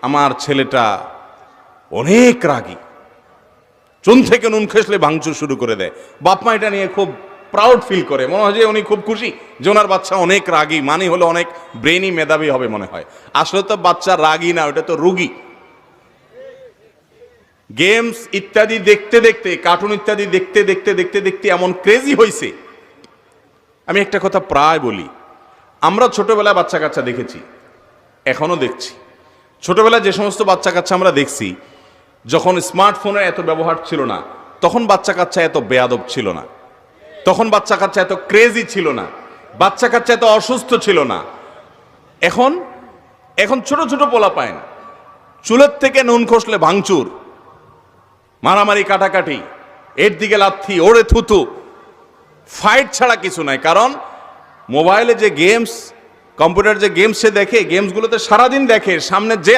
আমার ছেলেটা অনেক রাগী, চুন থেকে নুন খসলে ভাঙচুর শুরু করে দেয়। বাপ মা এটা নিয়ে খুব প্রাউড ফিল করে, মনে হয় যে উনি খুব খুশি যে ওনার বাচ্চা অনেক রাগী, মানে হলো অনেক ব্রেনি মেধাবী হবে মনে হয়। আসলে তো বাচ্চা রাগী না, ওটা তো রুগী। গেমস ইত্যাদি দেখতে দেখতে, কার্টুন ইত্যাদি দেখতে দেখতে দেখতে দেখতে এমন ক্রেজি হয়েছে। আমি একটা কথা প্রায় বলি, আমরা ছোটবেলায় বাচ্চা কাচ্চা দেখেছি, এখনো দেখছি। ছোটবেলায় যে সমস্ত বাচ্চা কাচ্চা আমরা দেখছি, যখন স্মার্টফোনের এত ব্যবহার ছিল না, তখন বাচ্চা কাচ্চা এত বেয়াদব ছিল না, তখন বাচ্চা কাচ্চা এত ক্রেজি ছিল না, বাচ্চা কাচ্চা এত অসুস্থ ছিল না। এখন এখন ছোট ছোট পোলা পায় না, চুলের থেকে নুন খসলে ভাঙচুর, মারামারি কাটাকাটি, এর দিকে লাথি, ওরে থুতু, ফাইট ছাড়া কিছু নাই। কারণ মোবাইলে যে গেমস, কম্পিউটার যে গেমস সে দেখে, গেমসগুলোতে সারাদিন দেখে, সামনে যে